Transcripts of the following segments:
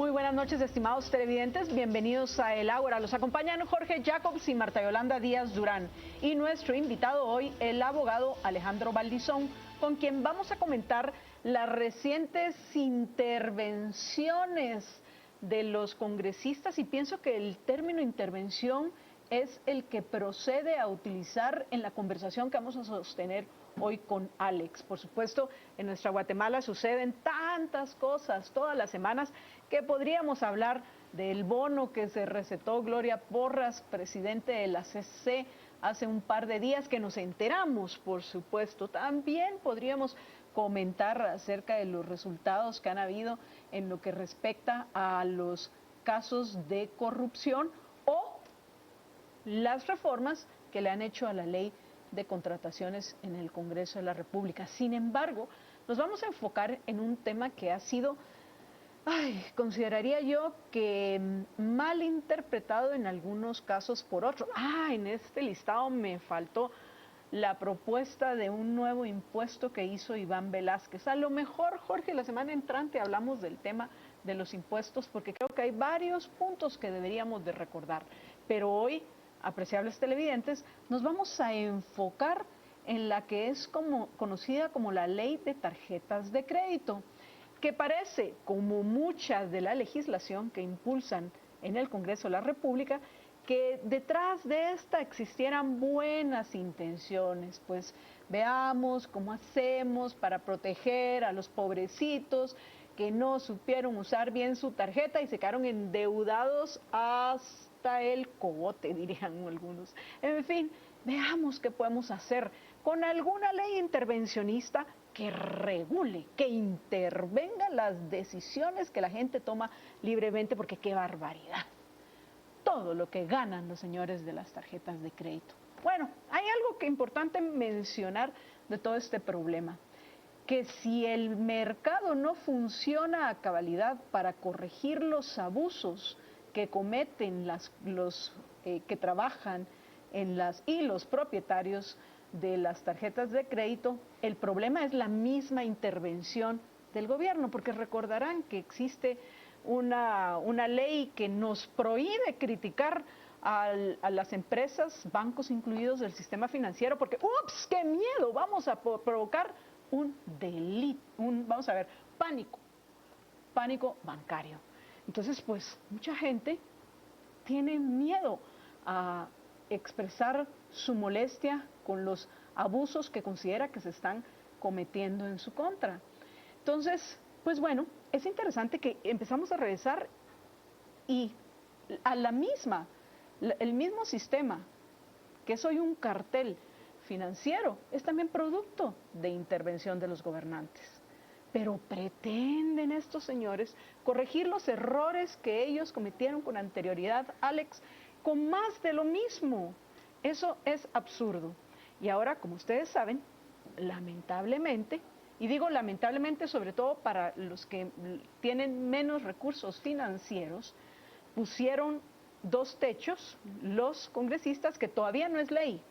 Muy buenas noches, estimados televidentes. Bienvenidos a El Ágora. Los acompañan Jorge Jacobs y Marta Yolanda Díaz Durán. Y nuestro invitado hoy, el abogado Alejandro Valdizón, con quien vamos a comentar las recientes intervenciones de los congresistas. Y pienso que el término intervención es el que procede a utilizar en la conversación que vamos a sostener hoy con Alex. Por supuesto, en nuestra Guatemala suceden tantas cosas todas las semanas que podríamos hablar del bono que se recetó Gloria Porras, presidente de la CC, hace un par de días, que nos enteramos, por supuesto. También podríamos comentar acerca de los resultados que han habido en lo que respecta a los casos de corrupción o las reformas que le han hecho a la ley de contrataciones en el Congreso de la República. Sin embargo, nos vamos a enfocar en un tema que ha sido, consideraría yo que mal interpretado en algunos casos por otros. En este listado me faltó la propuesta de un nuevo impuesto que hizo Iván Velázquez. A lo mejor, Jorge, la semana entrante hablamos del tema de los impuestos, porque creo que hay varios puntos que deberíamos de recordar. Pero hoy, apreciables televidentes, nos vamos a enfocar en la que es conocida como la ley de tarjetas de crédito, que parece, como mucha de la legislación que impulsan en el Congreso de la República, que detrás de esta existieran buenas intenciones. Pues veamos cómo hacemos para proteger a los pobrecitos que no supieron usar bien su tarjeta y se quedaron endeudados hasta el cogote, dirían algunos. En fin, veamos qué podemos hacer con alguna ley intervencionista que regule, que intervenga las decisiones que la gente toma libremente, porque qué barbaridad todo lo que ganan los señores de las tarjetas de crédito. Bueno, hay algo que es importante mencionar de todo este problema, que si el mercado no funciona a cabalidad para corregir los abusos que cometen los que trabajan y los propietarios de las tarjetas de crédito, el problema es la misma intervención del gobierno, porque recordarán que existe una ley que nos prohíbe criticar a las empresas, bancos incluidos del sistema financiero, porque ¡ups! ¡Qué miedo! Vamos a provocar un delito, pánico bancario. Entonces, pues, mucha gente tiene miedo a expresar su molestia con los abusos que considera que se están cometiendo en su contra. Entonces, pues bueno, es interesante que empezamos a revisar y el mismo sistema, que es hoy un cartel financiero, es también producto de intervención de los gobernantes. Pero pretenden estos señores corregir los errores que ellos cometieron con anterioridad, Alex, con más de lo mismo. Eso es absurdo. Y ahora, como ustedes saben, lamentablemente, y digo lamentablemente sobre todo para los que tienen menos recursos financieros, pusieron dos techos los congresistas, que todavía no es ley.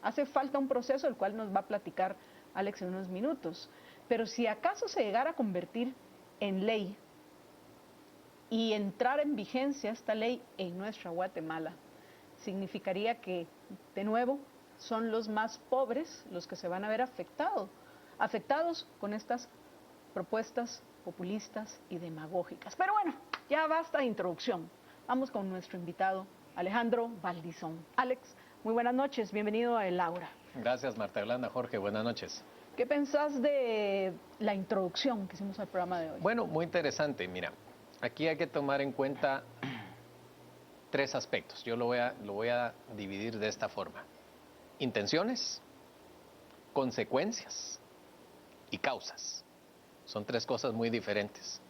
Hace falta un proceso, el cual nos va a platicar Alex en unos minutos. Pero si acaso se llegara a convertir en ley y entrar en vigencia esta ley en nuestra Guatemala, significaría que, de nuevo, son los más pobres los que se van a ver afectados con estas propuestas populistas y demagógicas. Pero bueno, ya basta de introducción. Vamos con nuestro invitado, Alejandro Valdizón. Alex, muy buenas noches, bienvenido a El Ágora. Gracias, Marta Yolanda. Jorge, buenas noches. ¿Qué pensás de la introducción que hicimos al programa de hoy? Bueno, muy interesante. Mira, aquí hay que tomar en cuenta tres aspectos. Yo lo voy a dividir de esta forma: intenciones, consecuencias y causas. Son tres cosas muy diferentes.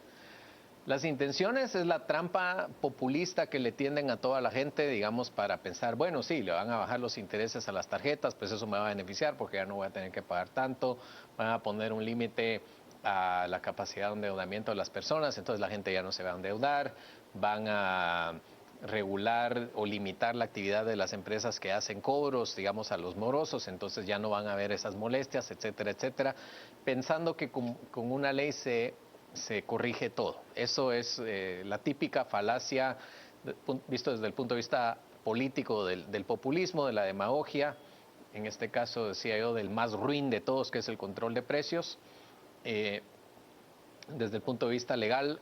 Las intenciones es la trampa populista que le tienden a toda la gente, digamos, para pensar, bueno, sí, le van a bajar los intereses a las tarjetas, pues eso me va a beneficiar porque ya no voy a tener que pagar tanto, van a poner un límite a la capacidad de endeudamiento de las personas, entonces la gente ya no se va a endeudar, van a regular o limitar la actividad de las empresas que hacen cobros, digamos, a los morosos, entonces ya no van a haber esas molestias, etcétera, etcétera, pensando que con una ley se se corrige todo. Eso es la típica falacia, visto desde el punto de vista político del populismo, de la demagogia, en este caso decía yo del más ruin de todos, que es el control de precios. Desde el punto de vista legal,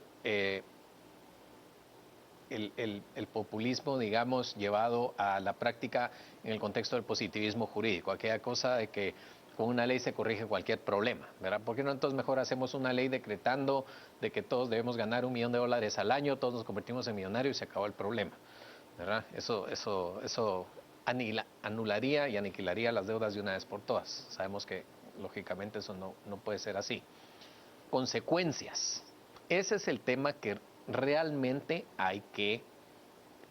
el populismo, digamos, llevado a la práctica en el contexto del positivismo jurídico, aquella cosa de que con una ley se corrige cualquier problema, ¿verdad? ¿Por qué no entonces mejor hacemos una ley decretando de que todos debemos ganar $1 millón al año, todos nos convertimos en millonarios y se acabó el problema, ¿verdad? Eso anularía y aniquilaría las deudas de una vez por todas. Sabemos que lógicamente eso no puede ser así. Consecuencias. Ese es el tema que realmente hay que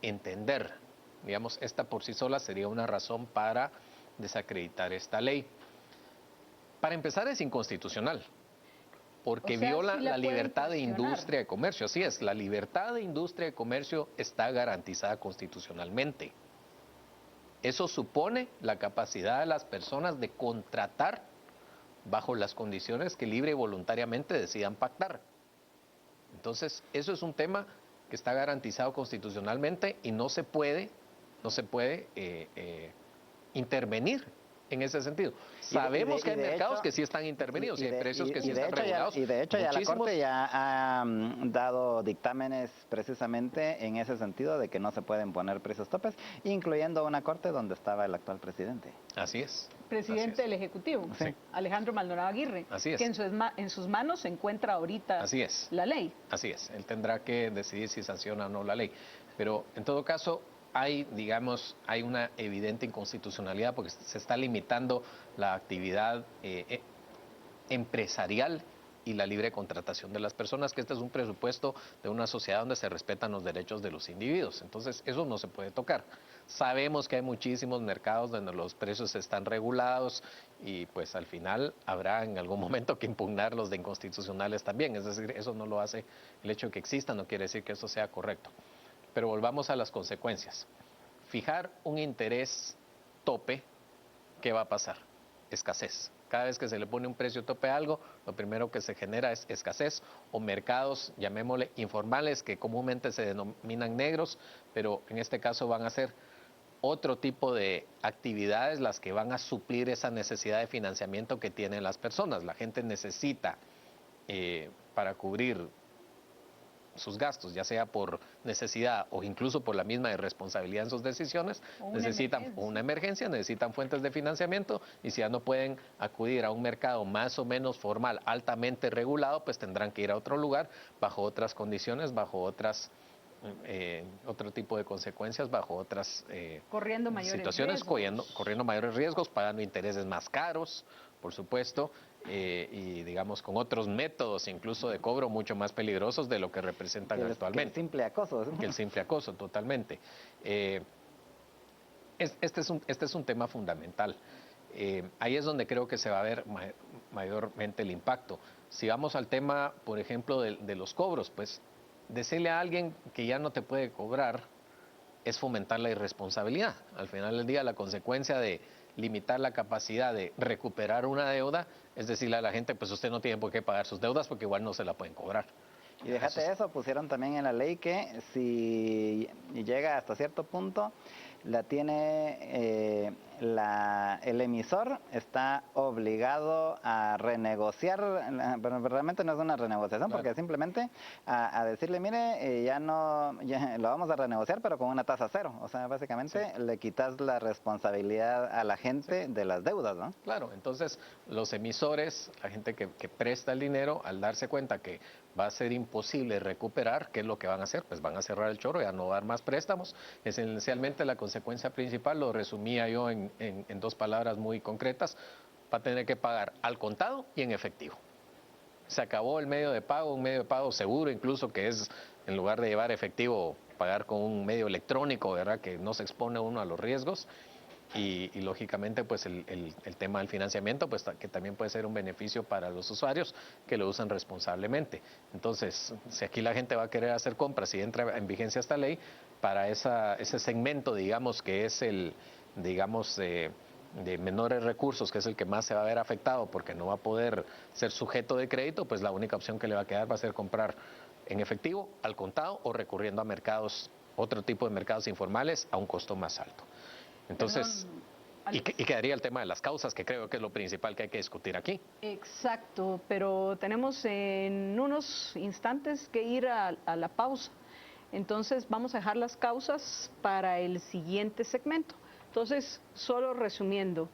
entender. Digamos, esta por sí sola sería una razón para desacreditar esta ley. Para empezar, es inconstitucional, porque viola la libertad de industria y comercio. Así es, la libertad de industria y comercio está garantizada constitucionalmente. Eso supone la capacidad de las personas de contratar bajo las condiciones que libre y voluntariamente decidan pactar. Entonces, eso es un tema que está garantizado constitucionalmente y no se puede intervenir en ese sentido. Sabemos que hay mercados que sí están intervenidos y hay precios que sí están regulados. Y de hecho ya la Corte ya ha dado dictámenes precisamente en ese sentido de que no se pueden poner precios topes, incluyendo una Corte donde estaba el actual presidente. Así es. Presidente del Ejecutivo, sí. Alejandro Maldonado Aguirre, Así es. que en sus manos se encuentra ahorita la ley. Así es, él tendrá que decidir si sanciona o no la ley. Pero en todo caso, hay una evidente inconstitucionalidad porque se está limitando la actividad empresarial y la libre contratación de las personas, que este es un presupuesto de una sociedad donde se respetan los derechos de los individuos. Entonces, eso no se puede tocar. Sabemos que hay muchísimos mercados donde los precios están regulados y pues al final habrá en algún momento que impugnarlos de inconstitucionales también. Es decir, eso no lo hace el hecho de que exista, no quiere decir que eso sea correcto. Pero volvamos a las consecuencias. Fijar un interés tope, ¿qué va a pasar? Escasez. Cada vez que se le pone un precio tope a algo, lo primero que se genera es escasez o mercados, llamémosle informales, que comúnmente se denominan negros, pero en este caso van a ser otro tipo de actividades las que van a suplir esa necesidad de financiamiento que tienen las personas. La gente necesita para cubrir sus gastos, ya sea por necesidad o incluso por la misma irresponsabilidad en sus decisiones, necesitan una emergencia, necesitan fuentes de financiamiento y si ya no pueden acudir a un mercado más o menos formal, altamente regulado, pues tendrán que ir a otro lugar bajo otras condiciones, bajo otras otro tipo de consecuencias, bajo otras corriendo mayores situaciones, riesgos. corriendo mayores riesgos, pagando intereses más caros, por supuesto, y digamos con otros métodos incluso de cobro mucho más peligrosos de lo que representan actualmente. Que el simple acoso. Que el simple acoso, totalmente. Este es un tema fundamental. Ahí es donde creo que se va a ver mayormente el impacto. Si vamos al tema, por ejemplo, de los cobros, pues decirle a alguien que ya no te puede cobrar es fomentar la irresponsabilidad. Al final del día, la consecuencia de limitar la capacidad de recuperar una deuda es decirle a la gente, pues usted no tiene por qué pagar sus deudas porque igual no se la pueden cobrar. Y déjate eso, pusieron también en la ley que si llega hasta cierto punto, la tiene el emisor está obligado a renegociar, pero realmente no es una renegociación, porque simplemente a decirle, mire, ya lo vamos a renegociar, pero con una tasa cero. O sea, básicamente le quitas la responsabilidad a la gente de las deudas, ¿no? Claro, entonces los emisores, la gente que presta el dinero, al darse cuenta que va a ser imposible recuperar, ¿qué es lo que van a hacer? Pues van a cerrar el chorro y a no dar más préstamos. Esencialmente la consecuencia principal, lo resumía yo en 2 palabras muy concretas, va a tener que pagar al contado y en efectivo. Se acabó el medio de pago, un medio de pago seguro, incluso que es, en lugar de llevar efectivo, pagar con un medio electrónico, ¿verdad? Que no se expone uno a los riesgos. Y lógicamente pues el tema del financiamiento pues que también puede ser un beneficio para los usuarios que lo usan responsablemente. Entonces, si aquí la gente va a querer hacer compras y entra en vigencia esta ley, para ese segmento, digamos, que es de menores recursos, que es el que más se va a ver afectado porque no va a poder ser sujeto de crédito, pues la única opción que le va a quedar va a ser comprar en efectivo, al contado o recurriendo a mercados, otro tipo de mercados informales a un costo más alto. Entonces, y quedaría el tema de las causas, que creo que es lo principal que hay que discutir aquí. Exacto, pero tenemos en unos instantes que ir a la pausa. Entonces vamos a dejar las causas para el siguiente segmento. Entonces, solo resumiendo,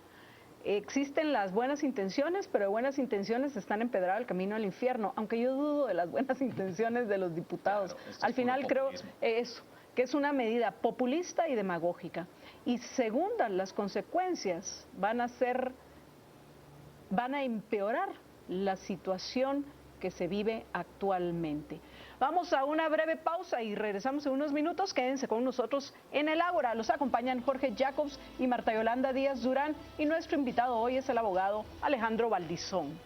existen las buenas intenciones, pero de buenas intenciones están empedrado el camino al infierno, aunque yo dudo de las buenas intenciones de los diputados. Claro, al final creo eso, que es una medida populista y demagógica. Y segunda, las consecuencias van a empeorar la situación que se vive actualmente. Vamos a una breve pausa y regresamos en unos minutos. Quédense con nosotros en el Ágora. Los acompañan Jorge Jacobs y Marta Yolanda Díaz Durán, y nuestro invitado hoy es el abogado Alejandro Valdizón.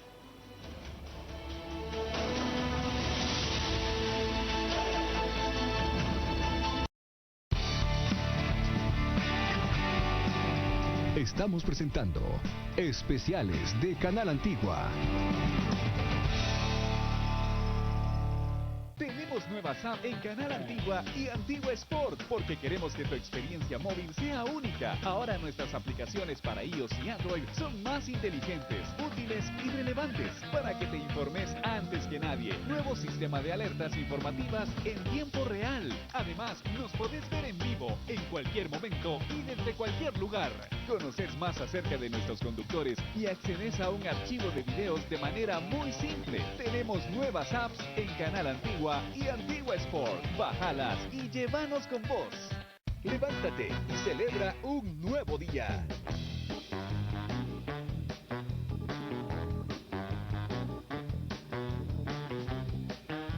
Estamos presentando Especiales de Canal Antigua. Tenemos nuevas apps en Canal Antigua y Antigua Sport porque queremos que tu experiencia móvil sea única. Ahora nuestras aplicaciones para iOS y Android son más inteligentes, útiles y relevantes para que te informes antes que nadie. Nuevo sistema de alertas informativas en tiempo real. Además, nos podés ver en vivo en cualquier momento y desde cualquier lugar. Conoces más acerca de nuestros conductores y accedes a un archivo de videos de manera muy simple. Tenemos nuevas apps en Canal Antigua y Antigua Sport. Bájalas y llévanos con vos. Levántate y celebra un nuevo día.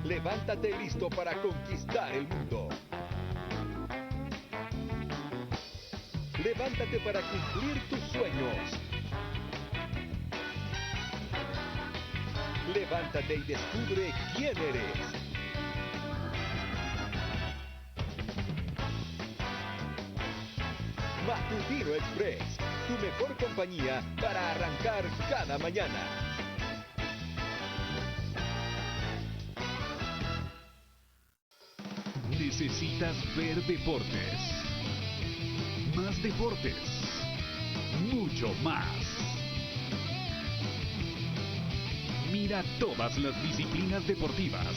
Levántate listo para conquistar el mundo. Levántate para cumplir tus sueños. Levántate y descubre quién eres. Matutino Express, tu mejor compañía para arrancar cada mañana. Necesitas ver deportes. Más deportes. Mucho más. Mira todas las disciplinas deportivas.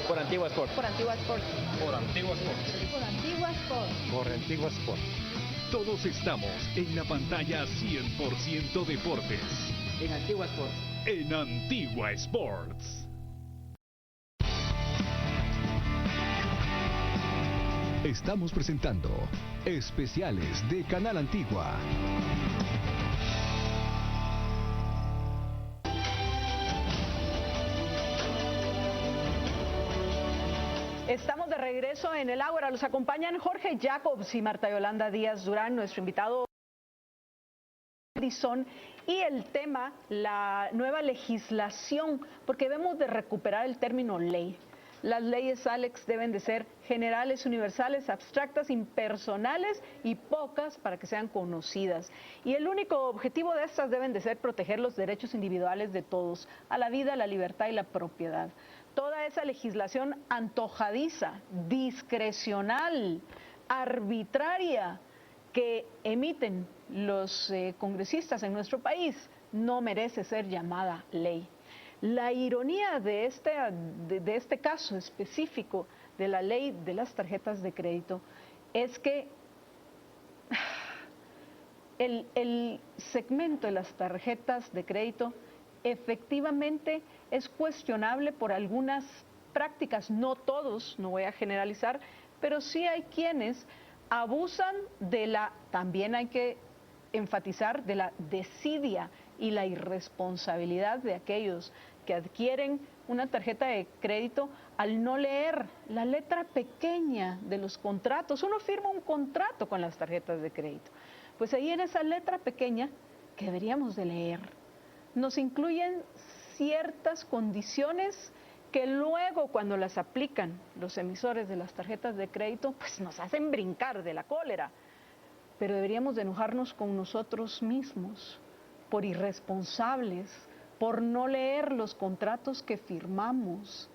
Por Antigua Sport. Por Antigua Sport. Por Antigua Sport. Por Antigua Sport. Por Antigua Sport. Todos estamos en la pantalla 100% deportes. En Antigua Sport. En Antigua Sports. Estamos presentando Especiales de Canal Antigua. Estamos de regreso en el Ágora. Los acompañan Jorge Jacobs y Marta Yolanda Díaz Durán, nuestro invitado y el tema, la nueva legislación, porque debemos de recuperar el término ley. Las leyes, Alex, deben de ser generales, universales, abstractas, impersonales y pocas para que sean conocidas. Y el único objetivo de estas deben de ser proteger los derechos individuales de todos, a la vida, la libertad y la propiedad. Toda esa legislación antojadiza, discrecional, arbitraria que emiten los congresistas en nuestro país no merece ser llamada ley. La ironía de este caso específico de la ley de las tarjetas de crédito es que el segmento de las tarjetas de crédito efectivamente es cuestionable por algunas prácticas, no todos, no voy a generalizar, pero sí hay quienes abusan también hay que enfatizar, de la desidia y la irresponsabilidad de aquellos que adquieren una tarjeta de crédito al no leer la letra pequeña de los contratos. Uno firma un contrato con las tarjetas de crédito, pues ahí en esa letra pequeña que deberíamos de leer nos incluyen ciertas condiciones que luego cuando las aplican los emisores de las tarjetas de crédito pues nos hacen brincar de la cólera. pero deberíamos de enojarnos con nosotros mismos por irresponsables, por no leer los contratos que firmamos.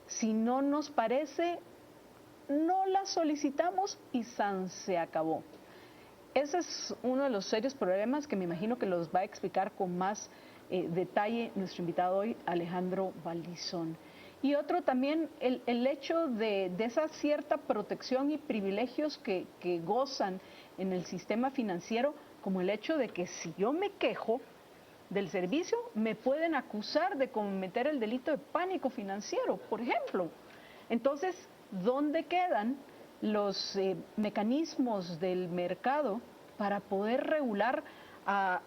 Si no nos parece, no la solicitamos y se acabó. Ese es uno de los serios problemas que me imagino que los va a explicar con más detalle nuestro invitado hoy, Alejandro Valdizón. Y otro también, el hecho de esa cierta protección y privilegios que gozan en el sistema financiero, como el hecho de que si yo me quejo del servicio, me pueden acusar de cometer el delito de pánico financiero, por ejemplo. Entonces, ¿dónde quedan los mecanismos del mercado para poder regular la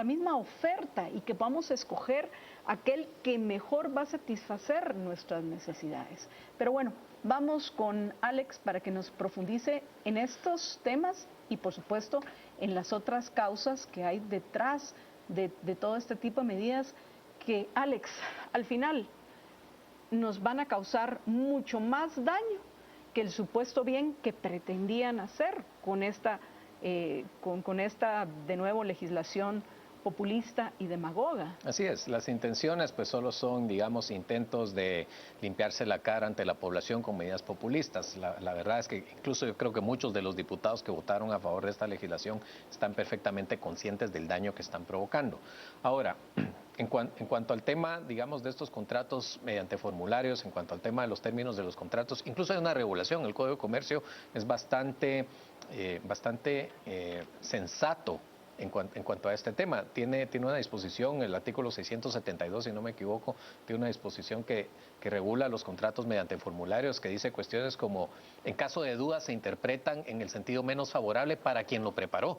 misma oferta y que vamos a escoger aquel que mejor va a satisfacer nuestras necesidades? Pero bueno, vamos con Alex para que nos profundice en estos temas y por supuesto en las otras causas que hay detrás de todo este tipo de medidas que, Alex, al final nos van a causar mucho más daño que el supuesto bien que pretendían hacer con esta de nuevo legislación populista y demagoga. Así es, las intenciones pues solo son, digamos, intentos de limpiarse la cara ante la población con medidas populistas. La verdad es que incluso yo creo que muchos de los diputados que votaron a favor de esta legislación están perfectamente conscientes del daño que están provocando. Ahora, en cuanto al tema, digamos, de estos contratos mediante formularios, en cuanto al tema de los términos de los contratos, incluso hay una regulación, el Código de Comercio es bastante sensato en cuanto a este tema. Tiene una disposición, el artículo 672, si no me equivoco, tiene una disposición que regula los contratos mediante formularios, que dice cuestiones como, en caso de dudas se interpretan en el sentido menos favorable para quien lo preparó.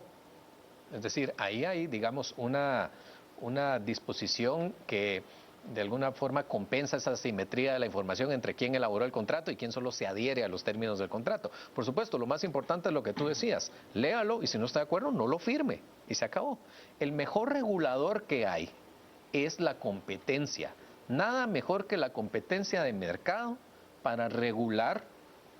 Es decir, ahí hay, digamos, una disposición que de alguna forma compensa esa asimetría de la información entre quien elaboró el contrato y quien solo se adhiere a los términos del contrato. Por supuesto, lo más importante es lo que tú decías, léalo y si no está de acuerdo, no lo firme y se acabó. El mejor regulador que hay es la competencia. Nada mejor que la competencia de mercado para regular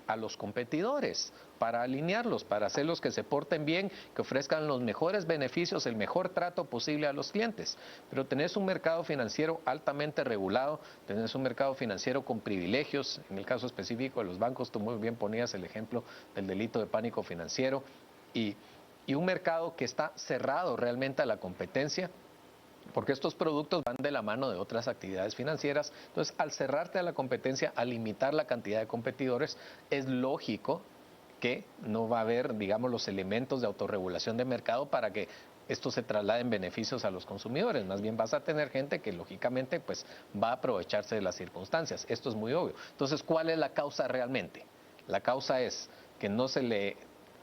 a los competidores, para alinearlos, para hacerlos que se porten bien, que ofrezcan los mejores beneficios, el mejor trato posible a los clientes. Pero tenés un mercado financiero altamente regulado, tenés un mercado financiero con privilegios, en el caso específico de los bancos, tú muy bien ponías el ejemplo del delito de pánico financiero, y un mercado que está cerrado realmente a la competencia, porque estos productos van de la mano de otras actividades financieras. Entonces, al cerrarte a la competencia, al limitar la cantidad de competidores, es lógico que no va a haber, digamos, los elementos de autorregulación de mercado para que esto se traslade en beneficios a los consumidores. Más bien vas a tener gente que lógicamente pues va a aprovecharse de las circunstancias. Esto es muy obvio. Entonces, ¿cuál es la causa realmente? La causa es que no se le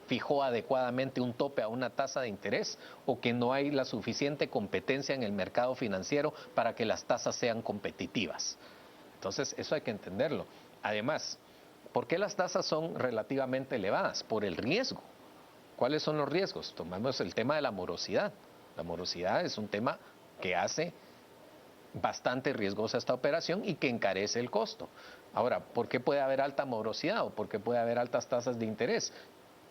fijó adecuadamente un tope a una tasa de interés o que no hay la suficiente competencia en el mercado financiero para que las tasas sean competitivas. Entonces, eso hay que entenderlo. Además, ¿por qué las tasas son relativamente elevadas? Por el riesgo. ¿Cuáles son los riesgos? Tomamos el tema de la morosidad. La morosidad es un tema que hace bastante riesgosa esta operación y que encarece el costo. Ahora, ¿por qué puede haber alta morosidad o por qué puede haber altas tasas de interés?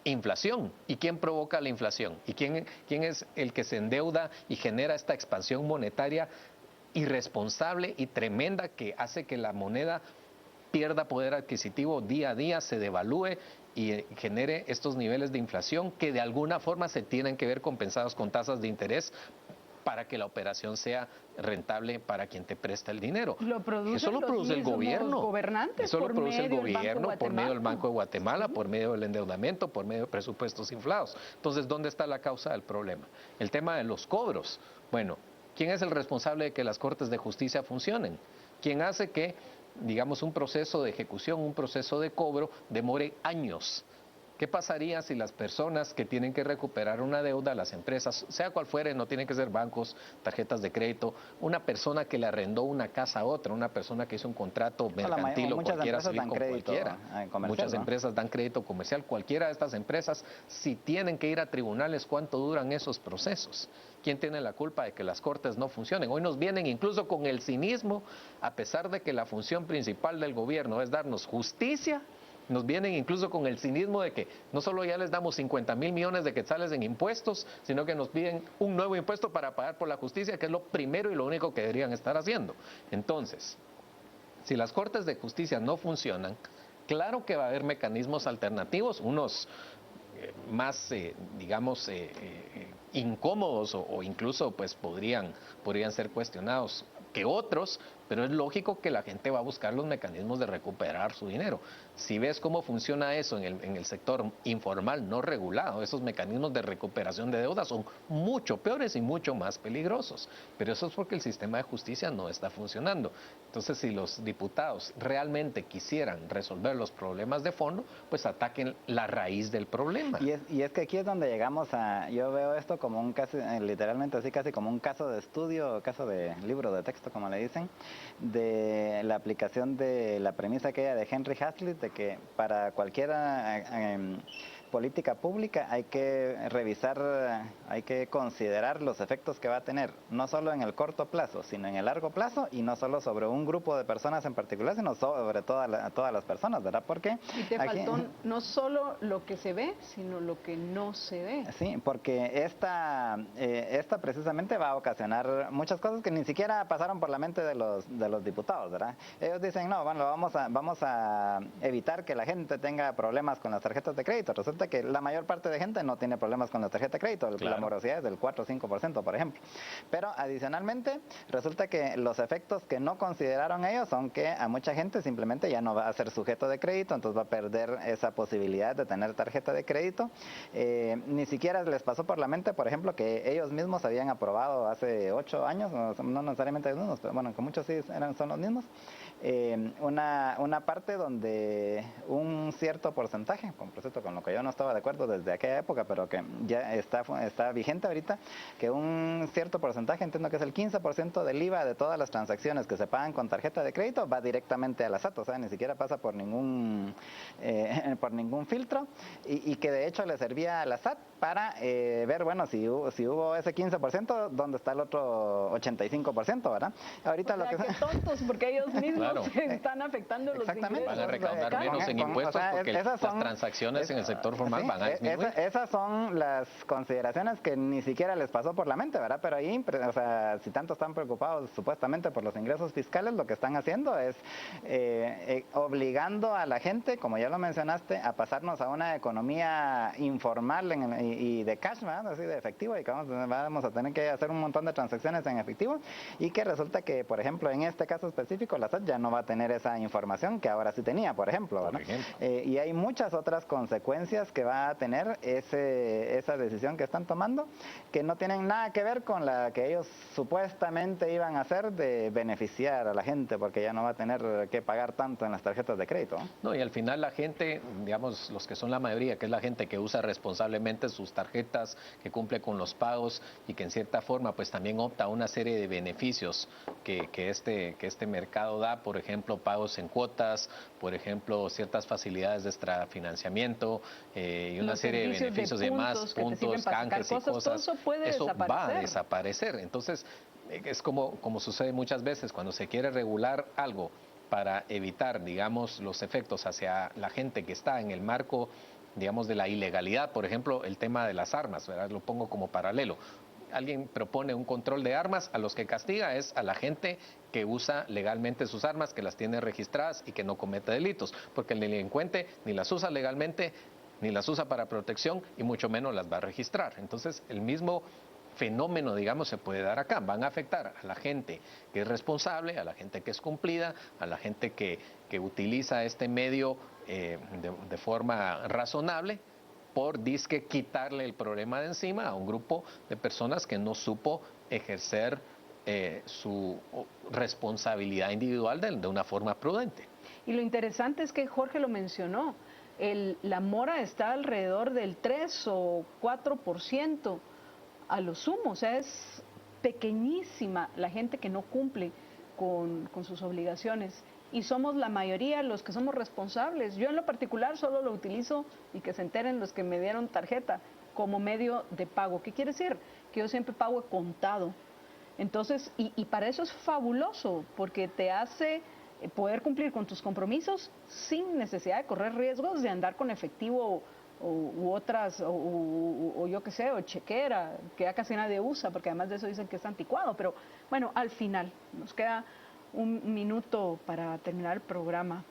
Inflación. ¿Y quién provoca la inflación? ¿Y quién es el que se endeuda y genera esta expansión monetaria irresponsable y tremenda que hace que la moneda pierda poder adquisitivo día a día, se devalúe y genere estos niveles de inflación que de alguna forma se tienen que ver compensados con tasas de interés para que la operación sea rentable para quien te presta el dinero? Eso lo produce el gobierno. Gobernantes, eso lo produce el gobierno por medio del Banco de Guatemala, sí, por medio del endeudamiento, por medio de presupuestos inflados. Entonces, ¿dónde está la causa del problema? El tema de los cobros. Bueno, ¿quién es el responsable de que las Cortes de Justicia funcionen? ¿Quién hace que, digamos, un proceso de ejecución, un proceso de cobro demore años? ¿Qué pasaría si las personas que tienen que recuperar una deuda, las empresas, sea cual fuere, no tienen que ser bancos, tarjetas de crédito, una persona que le arrendó una casa a otra, una persona que hizo un contrato mercantil o cualquiera civil con cualquiera? Muchas empresas dan crédito comercial. Cualquiera de estas empresas, si tienen que ir a tribunales, ¿cuánto duran esos procesos? ¿Quién tiene la culpa de que las cortes no funcionen? Hoy nos vienen incluso con el cinismo, a pesar de que la función principal del gobierno es darnos justicia, Nos vienen incluso con el cinismo de que no solo ya les damos 50,000 millones de quetzales en impuestos, sino que nos piden un nuevo impuesto para pagar por la justicia, que es lo primero y lo único que deberían estar haciendo. Entonces, si las Cortes de Justicia no funcionan, claro que va a haber mecanismos alternativos, unos más, digamos, incómodos o incluso pues podrían ser cuestionados que otros, pero es lógico que la gente va a buscar los mecanismos de recuperar su dinero. Si ves cómo funciona eso en el sector informal no regulado, esos mecanismos de recuperación de deuda son mucho peores y mucho más peligrosos. Pero eso es porque el sistema de justicia no está funcionando. Entonces, si los diputados realmente quisieran resolver los problemas de fondo, pues ataquen la raíz del problema. Y es que aquí es donde llegamos a, yo veo esto como un caso, literalmente así casi como un caso de estudio, caso de libro de texto, como le dicen, de la aplicación de la premisa aquella de Henry Hazlitt, de que para cualquier política pública hay que revisar, hay que considerar los efectos que va a tener, no solo en el corto plazo, sino en el largo plazo, y no solo sobre un grupo de personas en particular, sino sobre todas las personas, ¿verdad? Porque y te faltó no solo lo que se ve, sino lo que no se ve. Sí, porque esta precisamente va a ocasionar muchas cosas que ni siquiera pasaron por la mente de los diputados, ¿verdad? Ellos dicen, no, bueno, vamos a evitar que la gente tenga problemas con las tarjetas de crédito. Resulta que la mayor parte de gente no tiene problemas con las tarjetas de crédito, claro. La morosidad es del 4 o 5%, por ejemplo. Pero adicionalmente, resulta que los efectos que no consideraron ellos son que a mucha gente simplemente ya no va a ser sujeto de crédito, entonces va a perder esa posibilidad de tener tarjeta de crédito. Ni siquiera les pasó por la mente, por ejemplo, que ellos mismos habían aprobado hace 8 años, no necesariamente los mismos, pero bueno, que muchos sí son los mismos, una parte donde un cierto porcentaje, por cierto, con lo que yo no estaba de acuerdo desde aquella época, pero que ya está vigente ahorita, que un cierto porcentaje, entiendo que es el 15% del IVA de todas las transacciones que se pagan con tarjeta de crédito, va directamente a la SAT, o sea, ni siquiera pasa por ningún filtro, y que de hecho le servía a la SAT para ver, bueno, si hubo ese 15%, ¿dónde está el otro 85%, verdad? Ahorita o sea, lo que tontos, porque ellos mismos claro. se están afectando los ingresos. Van a recaudar menos en impuestos porque las transacciones en el sector formal van a disminuir. Esas son las consideraciones que ni siquiera les pasó por la mente, ¿verdad? Pero ahí, o sea, si tanto están preocupados supuestamente por los ingresos fiscales, lo que están haciendo es obligando a la gente, como ya lo mencionaste, a pasarnos a una economía informal y de cash, ¿verdad? Así de efectivo, y que vamos a tener que hacer un montón de transacciones en efectivo, y que resulta que, por ejemplo, en este caso específico, la SAT ya no va a tener esa información que ahora sí tenía, por ejemplo, ¿verdad? Y hay muchas otras consecuencias que va a tener esa decisión que están tomando, que no tienen nada que ver con la que ellos supuestamente iban a hacer de beneficiar a la gente, porque ya no va a tener que pagar tanto en las tarjetas de crédito. No, y al final la gente, digamos, los que son la mayoría, que es la gente que usa responsablemente sus tarjetas, que cumple con los pagos y que en cierta forma pues también opta a una serie de beneficios que este mercado da, por ejemplo, pagos en cuotas, por ejemplo, ciertas facilidades de extrafinanciamiento y una serie de beneficios de más, puntos, canjes y cosas. Eso va a desaparecer. Entonces, es como sucede muchas veces cuando se quiere regular algo para evitar, digamos, los efectos hacia la gente que está en el marco, digamos, de la ilegalidad. Por ejemplo, el tema de las armas, ¿verdad? Lo pongo como paralelo. Alguien propone un control de armas, a los que castiga es a la gente que usa legalmente sus armas, que las tiene registradas y que no comete delitos, porque el delincuente ni las usa legalmente, ni las usa para protección y mucho menos las va a registrar. Entonces, el mismo fenómeno, digamos, se puede dar acá. Van a afectar a la gente que es responsable, a la gente que es cumplida, a la gente que utiliza este medio de forma razonable, por disque quitarle el problema de encima a un grupo de personas que no supo ejercer su responsabilidad individual de una forma prudente. Y lo interesante es que Jorge lo mencionó, la mora está alrededor del 3 o 4% a lo sumo, o sea, es pequeñísima la gente que no cumple con sus obligaciones. Y somos la mayoría los que somos responsables. Yo en lo particular solo lo utilizo, y que se enteren los que me dieron tarjeta, como medio de pago. ¿Qué quiere decir? Que yo siempre pago contado. Entonces, y para eso es fabuloso, porque te hace poder cumplir con tus compromisos sin necesidad de correr riesgos de andar con efectivo u otras, o yo qué sé, o chequera, que ya casi nadie usa, porque además de eso dicen que es anticuado. Pero bueno, al final, nos queda un minuto para terminar el programa,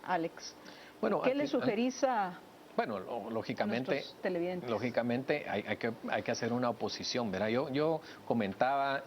Alex. Bueno, ¿Qué le sugerís a bueno, lógicamente, nuestros televidentes? lógicamente hay que hacer una oposición, ¿verdad? Yo comentaba,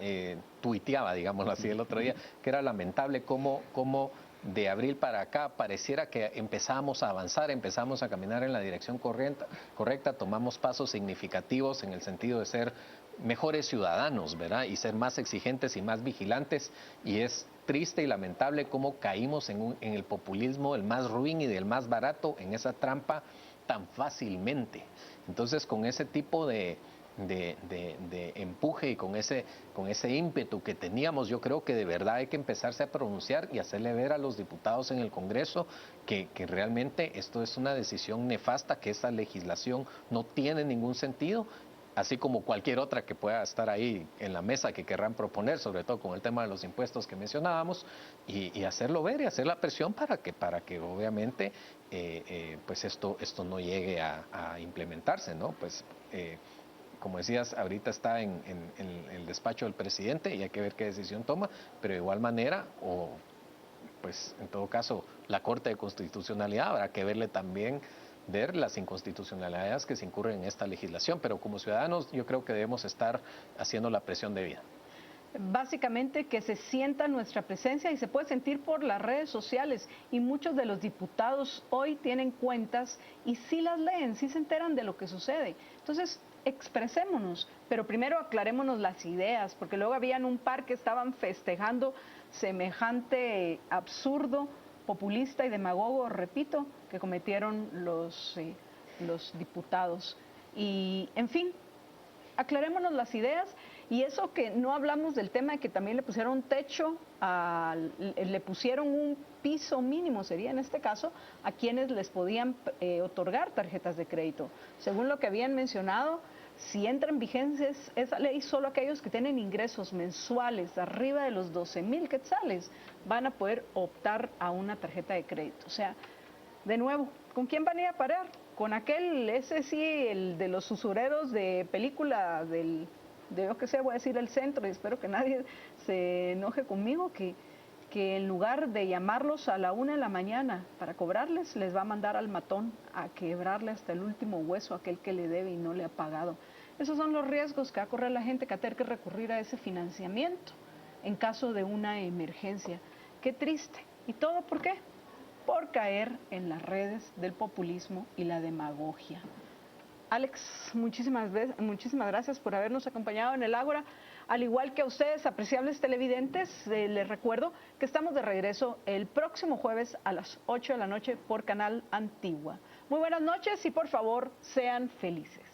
tuiteaba, digámoslo así, el otro día, que era lamentable cómo de abril para acá pareciera que empezamos a avanzar, empezamos a caminar en la dirección correcta, tomamos pasos significativos en el sentido de ser mejores ciudadanos, ¿verdad? Y ser más exigentes y más vigilantes, y es triste y lamentable cómo caímos en el populismo, el más ruin y del más barato, en esa trampa tan fácilmente. Entonces, con ese tipo de empuje y con ese ímpetu que teníamos, yo creo que de verdad hay que empezarse a pronunciar y hacerle ver a los diputados en el Congreso que realmente esto es una decisión nefasta, que esa legislación no tiene ningún sentido, así como cualquier otra que pueda estar ahí en la mesa que querrán proponer, sobre todo con el tema de los impuestos que mencionábamos, y hacerlo ver y hacer la presión para que obviamente pues esto no llegue a implementarse, ¿no? Pues como decías, ahorita está en el despacho del presidente y hay que ver qué decisión toma, pero de igual manera, o pues en todo caso, la Corte de Constitucionalidad habrá que ver las inconstitucionalidades que se incurren en esta legislación, pero como ciudadanos yo creo que debemos estar haciendo la presión debida. Básicamente que se sienta nuestra presencia, y se puede sentir por las redes sociales, y muchos de los diputados hoy tienen cuentas y sí las leen, sí se enteran de lo que sucede. Entonces, expresémonos, pero primero aclarémonos las ideas, porque luego habían un par que estaban festejando semejante absurdo, populista y demagogo, repito, que cometieron los diputados. Y, en fin, aclarémonos las ideas. Y eso que no hablamos del tema de que también le pusieron un techo, le pusieron un piso mínimo, sería en este caso, a quienes les podían otorgar tarjetas de crédito. Según lo que habían mencionado, si entra en vigencia esa ley, solo aquellos que tienen ingresos mensuales arriba de los 12,000 quetzales van a poder optar a una tarjeta de crédito. O sea, de nuevo, ¿con quién van a ir a parar? Con ese sí, el de los usureros de película yo que sé, voy a decir el centro, y espero que nadie se enoje conmigo, que en lugar de llamarlos a la 1 de la mañana para cobrarles, les va a mandar al matón a quebrarle hasta el último hueso a aquel que le debe y no le ha pagado. Esos son los riesgos que va a correr la gente, que va a tener que recurrir a ese financiamiento en caso de una emergencia. Qué triste. ¿Y todo por qué? Por caer en las redes del populismo y la demagogia. Alex, muchísimas gracias por habernos acompañado en el Ágora. Al igual que a ustedes, apreciables televidentes, les recuerdo que estamos de regreso el próximo jueves a las 8 de la noche por Canal Antigua. Muy buenas noches y por favor, sean felices.